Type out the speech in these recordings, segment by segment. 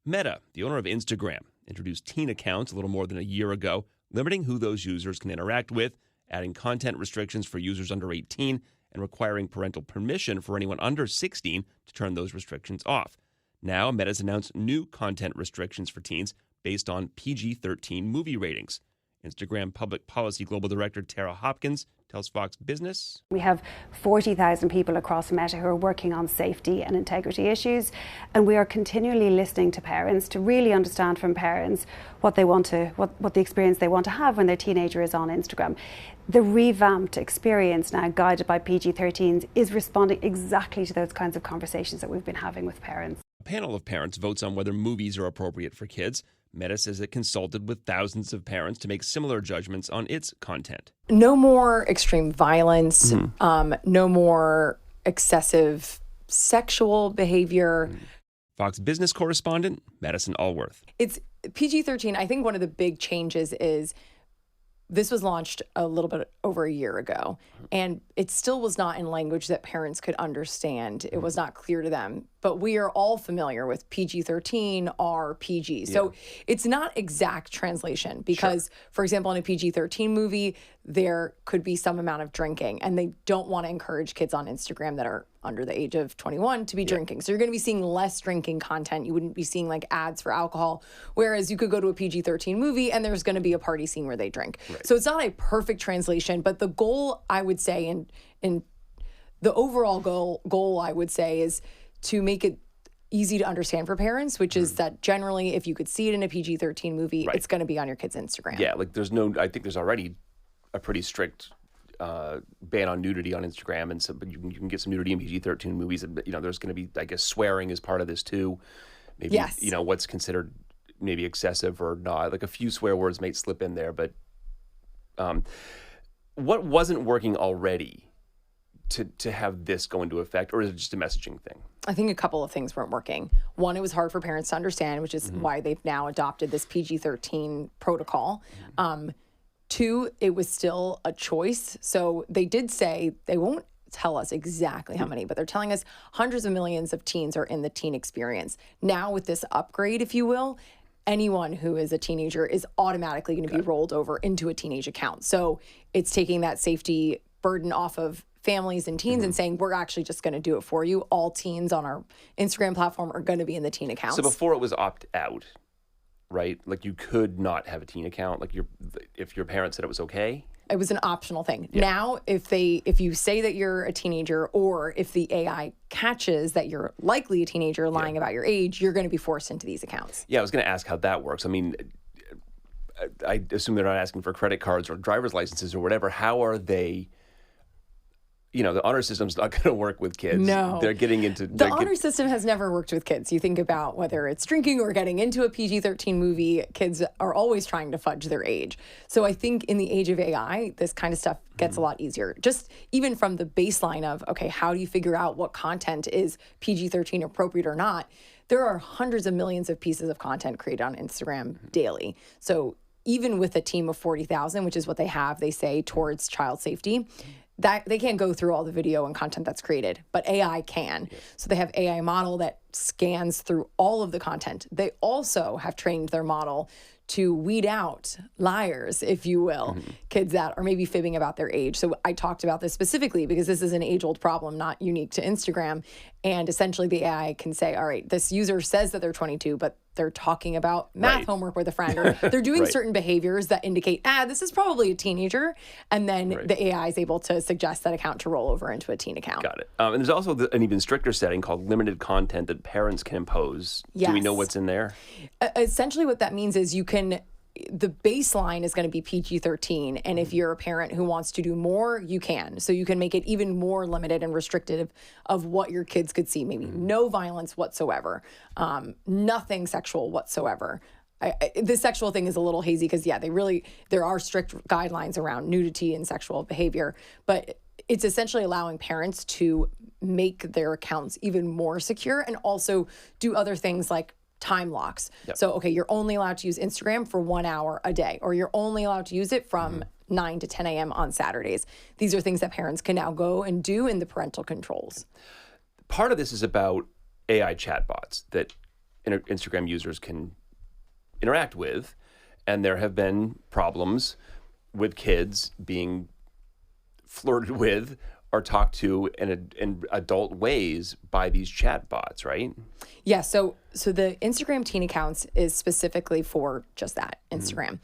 Meta, the owner of Instagram, introduced teen accounts a little more than a year ago, limiting who those users can interact with, adding content restrictions for users under 18, and requiring parental permission for anyone under 16 to turn those restrictions off. Now, Meta's announced new content restrictions for teens based on PG-13 movie ratings. Instagram Public Policy Global Director Tara Hopkins tells Fox Business. We have 40,000 people across Meta who are working on safety and integrity issues, and we are continually listening to parents to really understand from parents what they want to, what the experience they want to have when their teenager is on Instagram. The revamped experience now, guided by PG-13s, is responding exactly to those kinds of conversations that we've been having with parents. A panel of parents votes on whether movies are appropriate for kids. Meta says it consulted with thousands of parents to make similar judgments on its content. No more extreme violence, no more excessive sexual behavior. Fox Business correspondent Madison Allworth. It's PG-13. I think one of the big changes is this was launched a little bit over a year ago, and it still was not in language that parents could understand. It was not clear to them. But we are all familiar with PG-13 or PG. So it's not exact translation because, for example, in a PG-13 movie, there could be some amount of drinking, and they don't want to encourage kids on Instagram that are under the age of 21 to be drinking. So you're going to be seeing less drinking content. You wouldn't be seeing like ads for alcohol, whereas you could go to a PG-13 movie and there's going to be a party scene where they drink. So it's not a perfect translation, but the goal, I would say, in the overall goal, I would say, is to make it easy to understand for parents, which is that generally, if you could see it in a PG-13 movie, it's going to be on your kid's Instagram. Yeah, like I think there's already a pretty strict ban on nudity on Instagram, and so, but you can get some nudity in PG-13 movies. You know, there's going to be, I guess, swearing is part of this too. Maybe, you know, what's considered maybe excessive or not. Like a few swear words might slip in there, but what wasn't working already to have this go into effect, or is it just a messaging thing? I think a couple of things weren't working. One, it was hard for parents to understand, which is why they've now adopted this PG-13 protocol. Two, it was still a choice. So they did say they won't tell us exactly how many, but they're telling us hundreds of millions of teens are in the teen experience. Now with this upgrade, if you will, anyone who is a teenager is automatically going to be rolled over into a teenage account. So it's taking that safety burden off of families and teens and saying, we're actually just going to do it for you. All teens on our Instagram platform are going to be in the teen accounts. So before it was opt out, right? Like you could not have a teen account. Like if your parents said it was okay. It was an optional thing. Now, if you say that you're a teenager, or if the AI catches that you're likely a teenager lying about your age, you're going to be forced into these accounts. Yeah, I was going to ask how that works. I mean, I assume they're not asking for credit cards or driver's licenses or whatever. How are they? You know, the honor system's not going to work with kids. No. They're getting into... The honor system has never worked with kids. You think about whether it's drinking or getting into a PG-13 movie, kids are always trying to fudge their age. So I think in the age of AI, this kind of stuff gets a lot easier. Just even from the baseline of, okay, how do you figure out what content is PG-13 appropriate or not? There are hundreds of millions of pieces of content created on Instagram daily. So even with a team of 40,000, which is what they have, they say, towards child safety, that they can't go through all the video and content that's created, but AI can. So they have AI model that scans through all of the content. They also have trained their model to weed out liars, if you will, kids that are maybe fibbing about their age. So I talked about this specifically because this is an age-old problem, not unique to Instagram. And essentially the AI can say, all right, this user says that they're 22, but they're talking about math homework with a friend, or they're doing certain behaviors that indicate, this is probably a teenager. And then the AI is able to suggest that account to roll over into a teen account. Got it. And there's also an even stricter setting called limited content that parents can impose. Do we know what's in there? Essentially what that means is the baseline is going to be PG-13, and if you're a parent who wants to do more, you can. So you can make it even more limited and restrictive of what your kids could see. Maybe no violence whatsoever, nothing sexual whatsoever. The sexual thing is a little hazy because, there are strict guidelines around nudity and sexual behavior, but it's essentially allowing parents to make their accounts even more secure and also do other things like time locks. So, okay, you're only allowed to use Instagram for 1 hour a day, or you're only allowed to use it from 9 to 10 a.m. on Saturdays. These are things that parents can now go and do in the parental controls. Part of this is about AI chatbots that Instagram users can interact with. And there have been problems with kids being flirted with or talked to in adult ways by these chat bots, right? Yeah, so the Instagram teen accounts is specifically for just that, Instagram.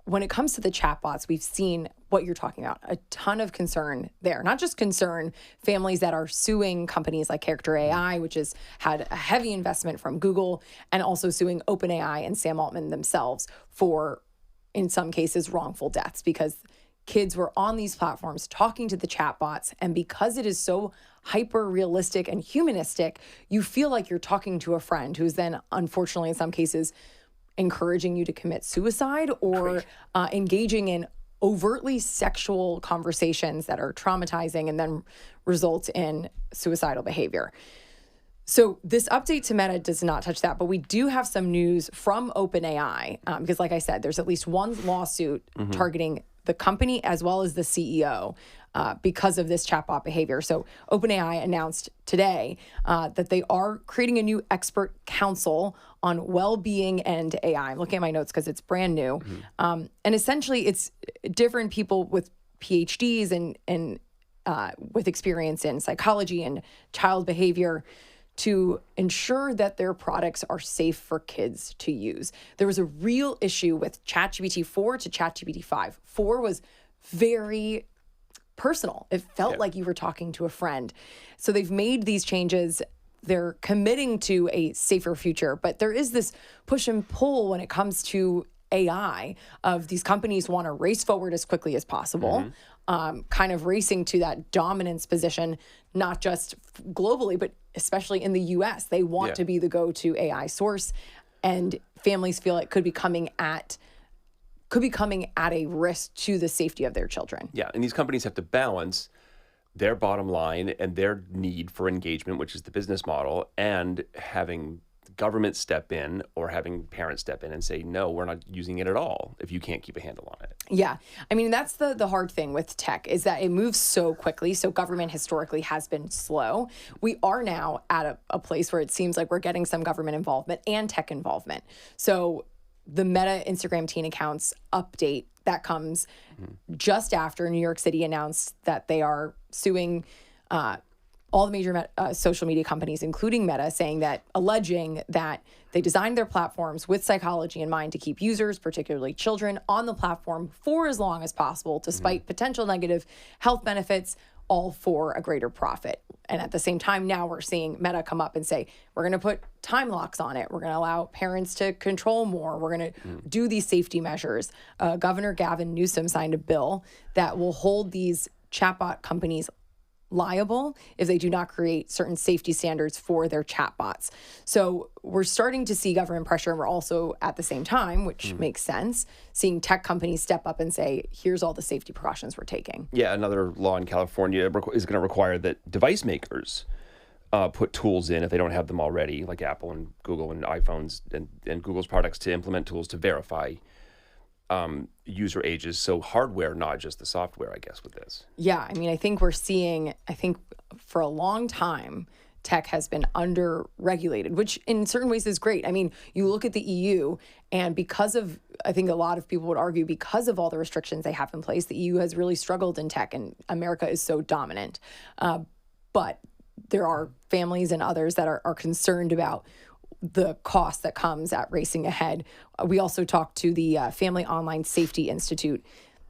When it comes to the chatbots, we've seen what you're talking about, a ton of concern there. Not just concern, families that are suing companies like Character AI, which has had a heavy investment from Google, and also suing OpenAI and Sam Altman themselves for, in some cases, wrongful deaths, because kids were on these platforms talking to the chatbots, and because it is so hyper realistic and humanistic, you feel like you're talking to a friend who's then, unfortunately, in some cases, encouraging you to commit suicide or engaging in overtly sexual conversations that are traumatizing and then result in suicidal behavior. So this update to Meta does not touch that, but we do have some news from OpenAI because, like I said, there's at least one lawsuit targeting the company as well as the CEO because of this chatbot behavior. So OpenAI announced today that they are creating a new expert council on well-being and AI. I'm looking at my notes because it's brand new. And essentially, it's different people with PhDs and with experience in psychology and child behavior to ensure that their products are safe for kids to use. There was a real issue with ChatGPT 4 to ChatGPT 5. 4 was very personal. It felt like you were talking to a friend. So they've made these changes. They're committing to a safer future, but there is this push and pull when it comes to AI of these companies want to race forward as quickly as possible, kind of racing to that dominance position, not just globally, but especially in the US. They want to be the go-to AI source, and families feel it could be coming at a risk to the safety of their children. Yeah, and these companies have to balance their bottom line and their need for engagement, which is the business model, and having government step in or having parents step in and say, no, we're not using it at all if you can't keep a handle on it. Yeah. I mean, that's the hard thing with tech is that it moves so quickly. So government historically has been slow. We are now at a place where it seems like we're getting some government involvement and tech involvement. So the Meta Instagram teen accounts update that comes just after New York City announced that they are suing all the major social media companies, including Meta, alleging that they designed their platforms with psychology in mind to keep users, particularly children, on the platform for as long as possible, despite potential negative health benefits, all for a greater profit. And at the same time, now we're seeing Meta come up and say, we're going to put time locks on it. We're going to allow parents to control more. We're going to do these safety measures. Governor Gavin Newsom signed a bill that will hold these chatbot companies liable if they do not create certain safety standards for their chatbots. So we're starting to see government pressure, and we're also at the same time, which makes sense, seeing tech companies step up and say, here's all the safety precautions we're taking. Yeah, another law in California is going to require that device makers put tools in if they don't have them already, like Apple and Google and iPhones and Google's products, to implement tools to verify user ages. So hardware, not just the software, I guess, with this. Yeah, I mean, I think for a long time, tech has been under-regulated, which in certain ways is great. I mean, you look at the EU, and I think a lot of people would argue, because of all the restrictions they have in place, the EU has really struggled in tech, and America is so dominant. But there are families and others that are concerned about the cost that comes at racing ahead. We also talked to the Family Online Safety Institute.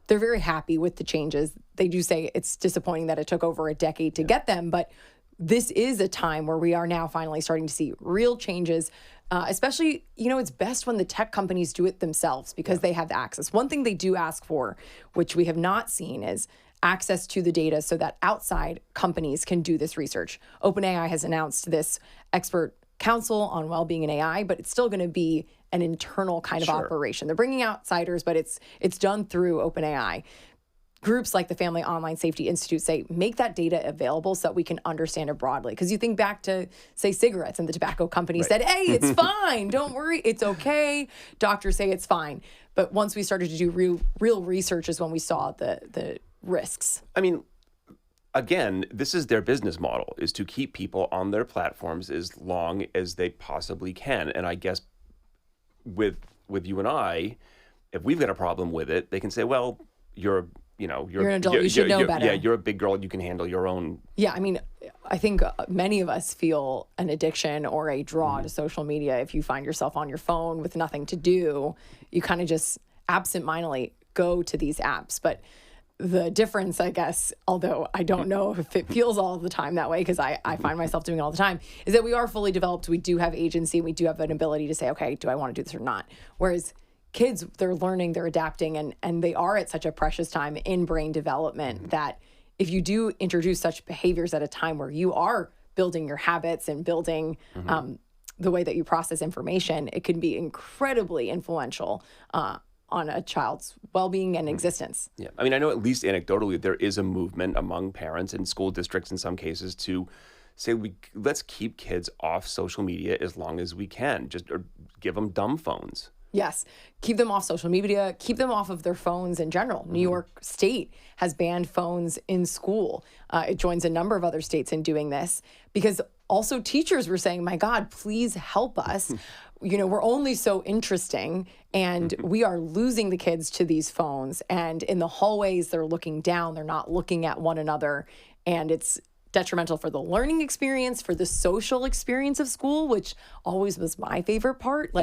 They're very happy with the changes. They do say it's disappointing that it took over a decade to get them, but this is a time where we are now finally starting to see real changes, especially, it's best when the tech companies do it themselves because they have the access. One thing they do ask for, which we have not seen, is access to the data so that outside companies can do this research. OpenAI has announced this expert council on well-being and AI, but it's still going to be an internal kind of operation. They're bringing outsiders, but it's done through OpenAI. Groups like the Family Online Safety Institute say, make that data available so that we can understand it broadly. Because you think back to, say, cigarettes, and the tobacco company said, hey, it's fine. Don't worry. It's okay. Doctors say it's fine. But once we started to do real research is when we saw the risks. I mean, again, this is their business model, is to keep people on their platforms as long as they possibly can. And I guess with you and I, if we've got a problem with it, they can say, well, you're an adult, you should know better. Yeah, you're a big girl, you can handle your own. Yeah, I mean, I think many of us feel an addiction or a draw to social media. If you find yourself on your phone with nothing to do, you kind of just absentmindedly go to these apps. But the difference, I guess, although I don't know if it feels all the time that way, because I find myself doing it all the time, is that we are fully developed. We do have agency. We do have an ability to say, okay, do I want to do this or not? Whereas kids, they're learning, they're adapting, and they are at such a precious time in brain development that if you do introduce such behaviors at a time where you are building your habits and building the way that you process information, it can be incredibly influential on a child's well-being and existence. Yeah, I mean, I know at least anecdotally there is a movement among parents and school districts in some cases to say let's keep kids off social media as long as we can, or give them dumb phones. Yes. Keep them off social media, keep them off of their phones in general. New York State has banned phones in school. It joins a number of other states in doing this because also teachers were saying, my God, please help us. We're only so interesting and we are losing the kids to these phones. And in the hallways, they're looking down, they're not looking at one another. And it's detrimental for the learning experience, for the social experience of school, which always was my favorite part.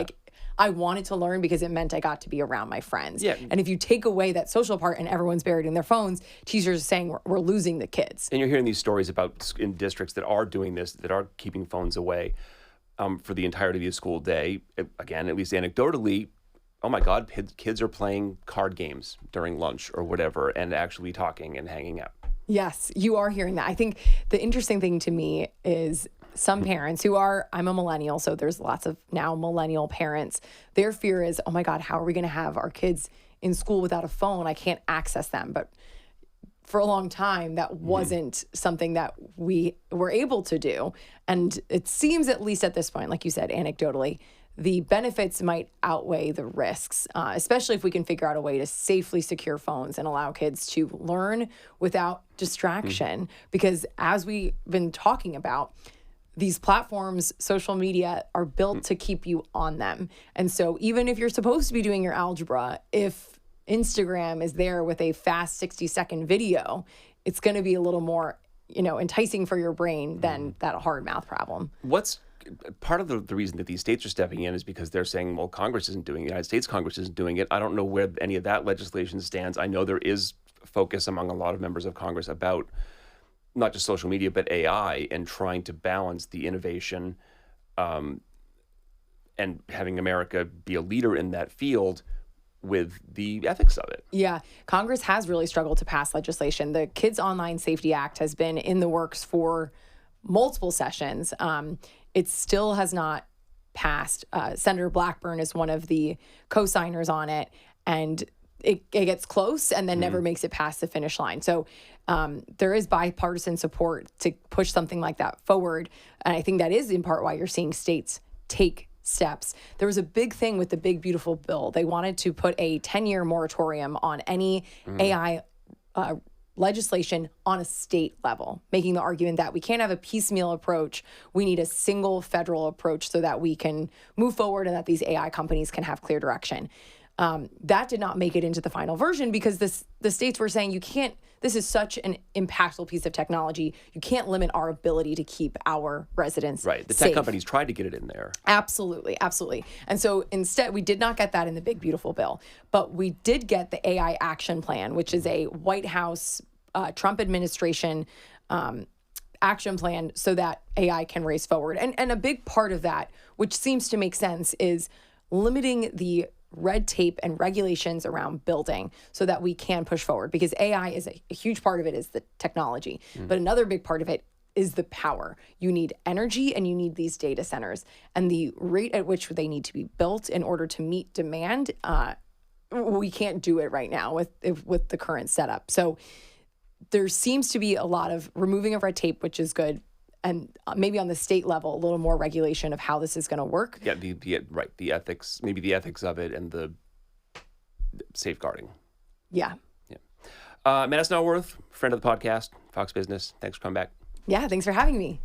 I wanted to learn because it meant I got to be around my friends. Yeah. And if you take away that social part and everyone's buried in their phones, teachers are saying we're losing the kids. And you're hearing these stories about in districts that are doing this, that are keeping phones away for the entirety of the school day. Again, at least anecdotally, oh my God, kids are playing card games during lunch or whatever and actually talking and hanging out. Yes, you are hearing that. I think the interesting thing to me is some parents I'm a millennial, so there's lots of now millennial parents. Their fear is, oh my God, how are we going to have our kids in school without a phone? I can't access them. But for a long time, that wasn't something that we were able to do. And it seems, at least at this point, like you said, anecdotally, the benefits might outweigh the risks, especially if we can figure out a way to safely secure phones and allow kids to learn without distraction. Because as we've been talking about, these platforms, social media, are built to keep you on them. And so even if you're supposed to be doing your algebra, if Instagram is there with a fast 60-second video, it's going to be a little more, enticing for your brain than that hard math problem. What's part of the reason that these states are stepping in is because they're saying, well, Congress isn't doing it. The United States Congress isn't doing it. I don't know where any of that legislation stands. I know there is focus among a lot of members of Congress about not just social media, but AI, and trying to balance the innovation and having America be a leader in that field with the ethics of it. Yeah, Congress has really struggled to pass legislation. The Kids Online Safety Act has been in the works for multiple sessions. It still has not passed. Senator Blackburn is one of the co-signers on it, and it gets close and then never makes it past the finish line. So there is bipartisan support to push something like that forward. And I think that is in part why you're seeing states take steps. There was a big thing with the Big Beautiful Bill. They wanted to put a 10-year moratorium on any AI legislation on a state level, making the argument that we can't have a piecemeal approach. We need a single federal approach so that we can move forward and that these AI companies can have clear direction. That did not make it into the final version because the states were saying this is such an impactful piece of technology. You can't limit our ability to keep our residents right. The safe. tech companies tried to get it in there. Absolutely, absolutely. And so instead, we did not get that in the Big Beautiful Bill, but we did get the AI Action Plan, which is a White House, Trump administration action plan so that AI can race forward. And a big part of that, which seems to make sense, is limiting the red tape and regulations around building so that we can push forward, because AI is a huge part of it is the technology. But another big part of it is the power. You need energy and you need these data centers, and the rate at which they need to be built in order to meet demand. We can't do it right now with the current setup. So there seems to be a lot of removing of red tape, which is good. And maybe on the state level, a little more regulation of how this is going to work. Yeah, the ethics, maybe the ethics of it and the safeguarding. Yeah. Amanda Snowworth, friend of the podcast, Fox Business. Thanks for coming back. Yeah, thanks for having me.